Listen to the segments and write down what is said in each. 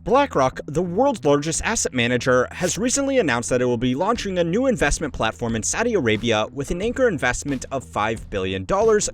BlackRock, the world's largest asset manager, has recently announced that it will be launching a new investment platform in Saudi Arabia with an anchor investment of $5 billion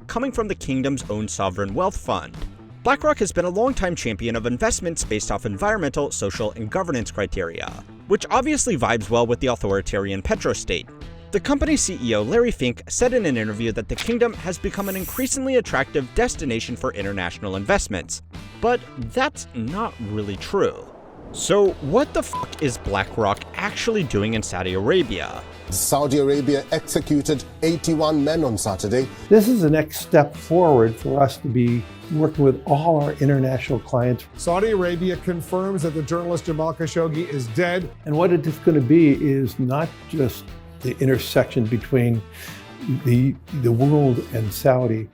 coming from the kingdom's own sovereign wealth fund. BlackRock has been a longtime champion of investments based off environmental, social, and governance criteria, which obviously vibes well with the authoritarian Petro-state. The company's CEO Larry Fink said in an interview that the kingdom has become an increasingly attractive destination for international investments. But that's not really true. So what the f is BlackRock actually doing in Saudi Arabia? Saudi Arabia executed 81 men on Saturday. This is the next step forward for us to be working with all our international clients. Saudi Arabia confirms that the journalist Jamal Khashoggi is dead. And what it is going to be is not just the intersection between the world and Saudi.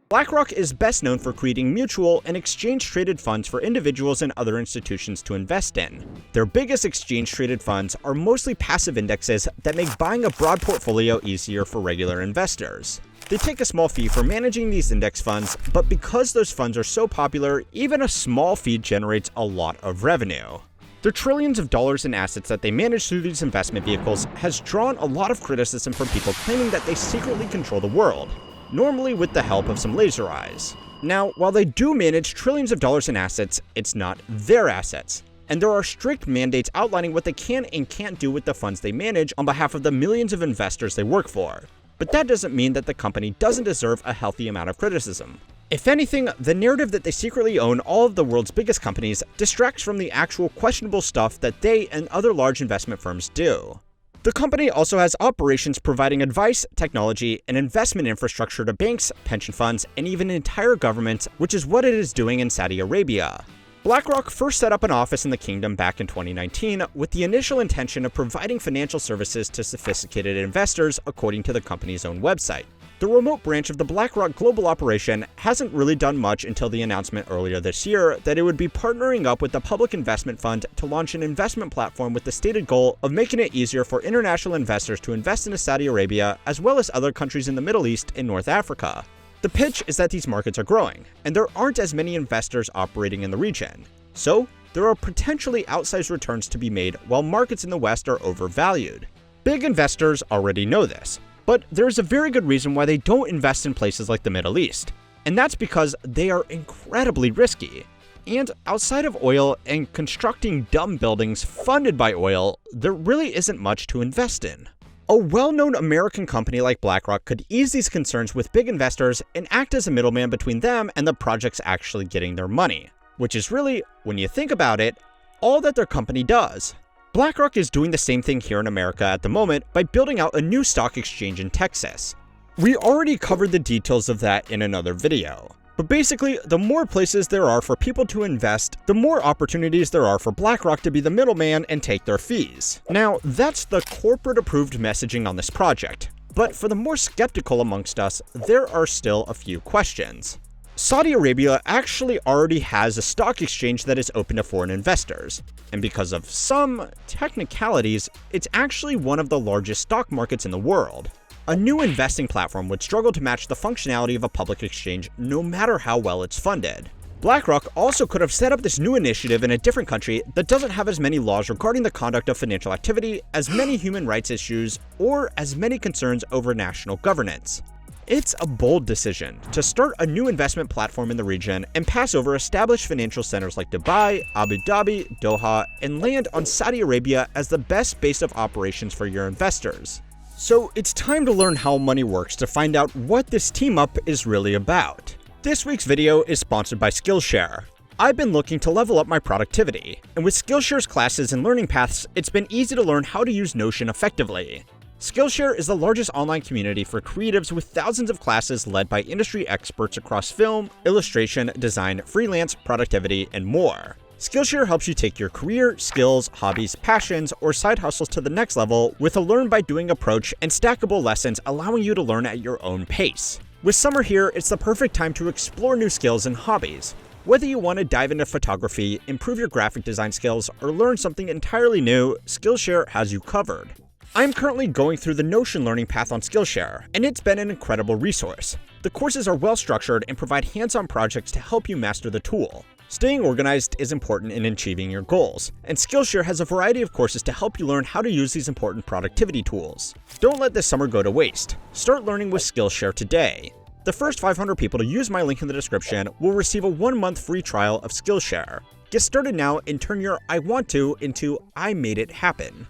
BlackRock is best known for creating mutual and exchange-traded funds for individuals and other institutions to invest in. Their biggest exchange-traded funds are mostly passive indexes that make buying a broad portfolio easier for regular investors. They take a small fee for managing these index funds, but because those funds are so popular, even a small fee generates a lot of revenue. The trillions of dollars in assets that they manage through these investment vehicles has drawn a lot of criticism from people claiming that they secretly control the world, normally with the help of some laser eyes. Now, while they do manage trillions of dollars in assets, it's not their assets, and there are strict mandates outlining what they can and can't do with the funds they manage on behalf of the millions of investors they work for. But that doesn't mean that the company doesn't deserve a healthy amount of criticism. If anything, the narrative that they secretly own all of the world's biggest companies distracts from the actual questionable stuff that they and other large investment firms do. The company also has operations providing advice, technology, and investment infrastructure to banks, pension funds, and even entire governments, which is what it is doing in Saudi Arabia. BlackRock first set up an office in the kingdom back in 2019 with the initial intention of providing financial services to sophisticated investors, according to the company's own website. The remote branch of the BlackRock global operation hasn't really done much until the announcement earlier this year that it would be partnering up with the Public Investment Fund to launch an investment platform with the stated goal of making it easier for international investors to invest into Saudi Arabia as well as other countries in the Middle East and North Africa. The pitch is that these markets are growing, and there aren't as many investors operating in the region. So, there are potentially outsized returns to be made while markets in the West are overvalued. Big investors already know this. But there's a very good reason why they don't invest in places like the Middle East, and that's because they are incredibly risky. And outside of oil and constructing dumb buildings funded by oil, there really isn't much to invest in. A well-known American company like BlackRock could ease these concerns with big investors and act as a middleman between them and the projects actually getting their money, which is really, when you think about it, all that their company does. BlackRock is doing the same thing here in America at the moment by building out a new stock exchange in Texas. We already covered the details of that in another video. But basically, the more places there are for people to invest, the more opportunities there are for BlackRock to be the middleman and take their fees. Now, that's the corporate-approved messaging on this project. But for the more skeptical amongst us, there are still a few questions. Saudi Arabia actually already has a stock exchange that is open to foreign investors, and because of some technicalities, it's actually one of the largest stock markets in the world. A new investing platform would struggle to match the functionality of a public exchange no matter how well it's funded. BlackRock also could have set up this new initiative in a different country that doesn't have as many laws regarding the conduct of financial activity, as many human rights issues, or as many concerns over national governance. It's a bold decision to start a new investment platform in the region and pass over established financial centers like Dubai, Abu Dhabi, Doha, and land on Saudi Arabia as the best base of operations for your investors. So it's time to learn how money works to find out what this team up is really about. This week's video is sponsored by Skillshare. I've been looking to level up my productivity, and with Skillshare's classes and learning paths, it's been easy to learn how to use Notion effectively. Skillshare is the largest online community for creatives with thousands of classes led by industry experts across film, illustration, design, freelance, productivity, and more. Skillshare helps you take your career, skills, hobbies, passions, or side hustles to the next level with a learn-by-doing approach and stackable lessons allowing you to learn at your own pace. With summer here, it's the perfect time to explore new skills and hobbies. Whether you want to dive into photography, improve your graphic design skills, or learn something entirely new, Skillshare has you covered. I'm currently going through the Notion learning path on Skillshare, and it's been an incredible resource. The courses are well structured and provide hands-on projects to help you master the tool. Staying organized is important in achieving your goals, and Skillshare has a variety of courses to help you learn how to use these important productivity tools. Don't let this summer go to waste. Start learning with Skillshare today. The first 500 people to use my link in the description will receive a 1-month free trial of Skillshare. Get started now and turn your I want to into I made it happen.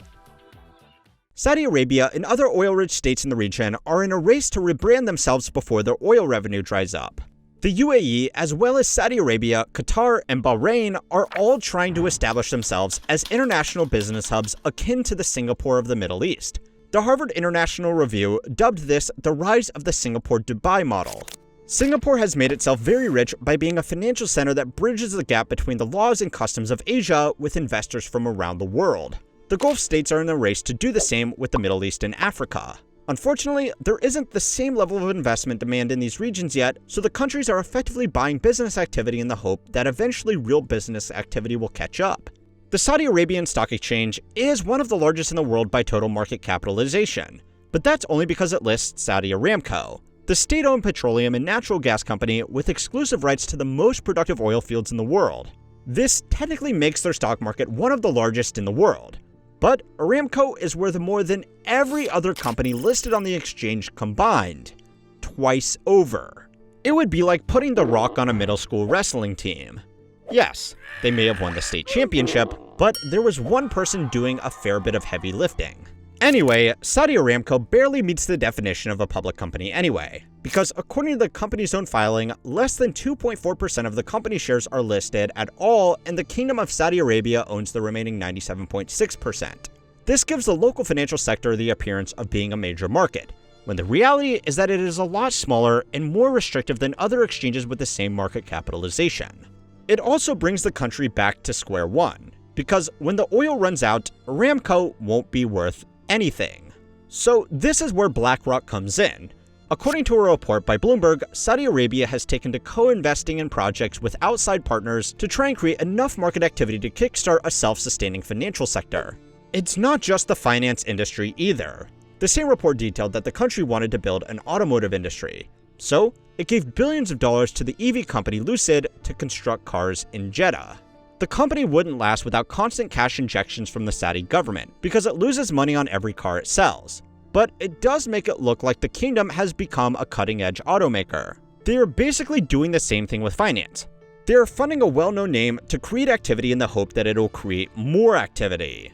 Saudi Arabia and other oil-rich states in the region are in a race to rebrand themselves before their oil revenue dries up. The UAE, as well as Saudi Arabia, Qatar, and Bahrain are all trying to establish themselves as international business hubs akin to the Singapore of the Middle East. The Harvard International Review dubbed this the rise of the Singapore-Dubai model. Singapore has made itself very rich by being a financial center that bridges the gap between the laws and customs of Asia with investors from around the world. The Gulf states are in a race to do the same with the Middle East and Africa. Unfortunately, there isn't the same level of investment demand in these regions yet, so the countries are effectively buying business activity in the hope that eventually real business activity will catch up. The Saudi Arabian Stock Exchange is one of the largest in the world by total market capitalization, but that's only because it lists Saudi Aramco, the state-owned petroleum and natural gas company with exclusive rights to the most productive oil fields in the world. This technically makes their stock market one of the largest in the world. But Aramco is worth more than every other company listed on the exchange combined, twice over. It would be like putting The Rock on a middle school wrestling team. Yes, they may have won the state championship, but there was one person doing a fair bit of heavy lifting. Anyway, Saudi Aramco barely meets the definition of a public company anyway, because according to the company's own filing, less than 2.4% of the company shares are listed at all, and the Kingdom of Saudi Arabia owns the remaining 97.6%. This gives the local financial sector the appearance of being a major market, when the reality is that it is a lot smaller and more restrictive than other exchanges with the same market capitalization. It also brings the country back to square one, because when the oil runs out, Aramco won't be worth anything. So this is where BlackRock comes in. According to a report by Bloomberg, Saudi Arabia has taken to co-investing in projects with outside partners to try and create enough market activity to kickstart a self-sustaining financial sector. It's not just the finance industry either. The same report detailed that the country wanted to build an automotive industry. So it gave billions of dollars to the EV company Lucid to construct cars in Jeddah. The company wouldn't last without constant cash injections from the Saudi government, because it loses money on every car it sells. But it does make it look like the kingdom has become a cutting-edge automaker. They are basically doing the same thing with finance. They are funding a well-known name to create activity in the hope that it'll create more activity.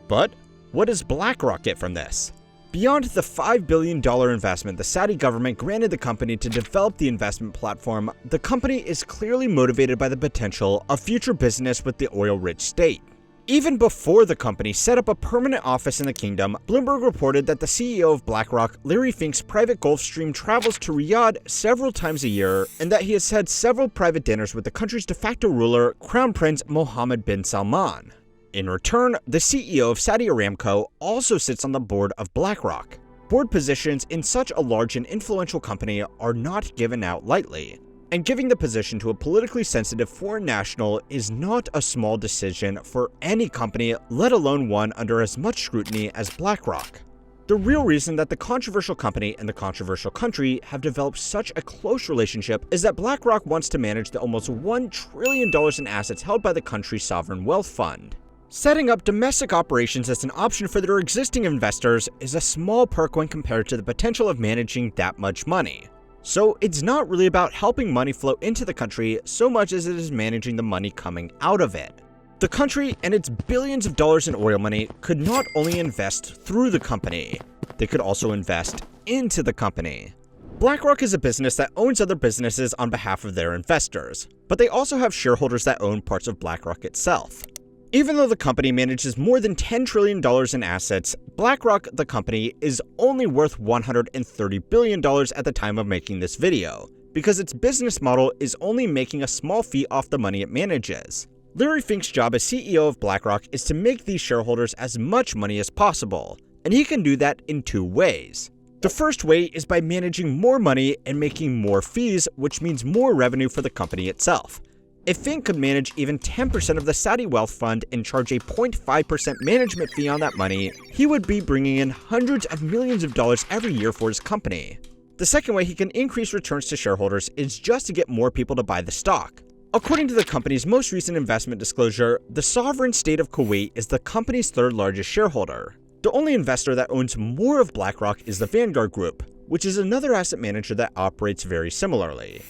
But what does BlackRock get from this? Beyond the $5 billion investment the Saudi government granted the company to develop the investment platform, the company is clearly motivated by the potential of future business with the oil-rich state. Even before the company set up a permanent office in the kingdom, Bloomberg reported that the CEO of BlackRock, Larry Fink's private Gulfstream travels to Riyadh several times a year, and that he has had several private dinners with the country's de facto ruler, Crown Prince Mohammed bin Salman. In return, the CEO of Saudi Aramco also sits on the board of BlackRock. Board positions in such a large and influential company are not given out lightly, and giving the position to a politically sensitive foreign national is not a small decision for any company, let alone one under as much scrutiny as BlackRock. The real reason that the controversial company and the controversial country have developed such a close relationship is that BlackRock wants to manage the almost $1 trillion in assets held by the country's sovereign wealth fund. Setting up domestic operations as an option for their existing investors is a small perk when compared to the potential of managing that much money. So it's not really about helping money flow into the country so much as it is managing the money coming out of it. The country and its billions of dollars in oil money could not only invest through the company, they could also invest into the company. BlackRock is a business that owns other businesses on behalf of their investors, but they also have shareholders that own parts of BlackRock itself. Even though the company manages more than $10 trillion in assets, BlackRock, the company, is only worth $130 billion at the time of making this video, because its business model is only making a small fee off the money it manages. Larry Fink's job as CEO of BlackRock is to make these shareholders as much money as possible, and he can do that in two ways. The first way is by managing more money and making more fees, which means more revenue for the company itself. If Fink could manage even 10% of the Saudi wealth fund and charge a 0.5% management fee on that money, he would be bringing in hundreds of millions of dollars every year for his company. The second way he can increase returns to shareholders is just to get more people to buy the stock. According to the company's most recent investment disclosure, the sovereign state of Kuwait is the company's third largest shareholder. The only investor that owns more of BlackRock is the Vanguard Group, which is another asset manager that operates very similarly.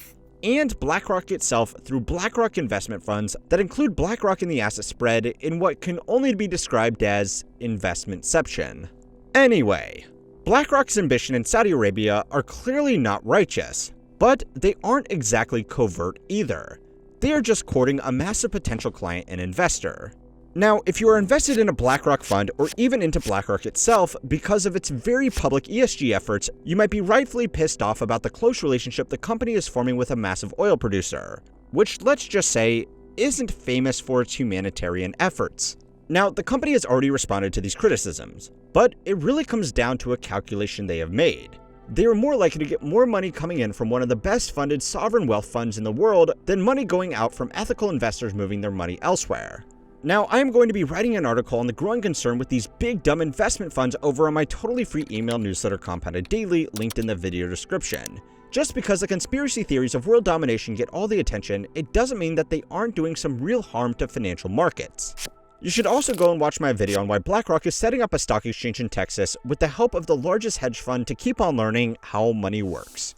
And BlackRock itself through BlackRock investment funds that include BlackRock in the asset spread in what can only be described as investmentception. Anyway, BlackRock's ambition in Saudi Arabia are clearly not righteous, but they aren't exactly covert either. They are just courting a massive potential client and investor. Now, if you are invested in a BlackRock fund or even into BlackRock itself because of its very public ESG efforts, you might be rightfully pissed off about the close relationship the company is forming with a massive oil producer, which, let's just say, isn't famous for its humanitarian efforts. Now, the company has already responded to these criticisms, but it really comes down to a calculation they have made. They are more likely to get more money coming in from one of the best funded sovereign wealth funds in the world than money going out from ethical investors moving their money elsewhere. Now, I am going to be writing an article on the growing concern with these big dumb investment funds over on my totally free email newsletter Compounded Daily, linked in the video description. Just because the conspiracy theories of world domination get all the attention, it doesn't mean that they aren't doing some real harm to financial markets. You should also go and watch my video on why BlackRock is setting up a stock exchange in Texas with the help of the largest hedge fund to keep on learning how money works.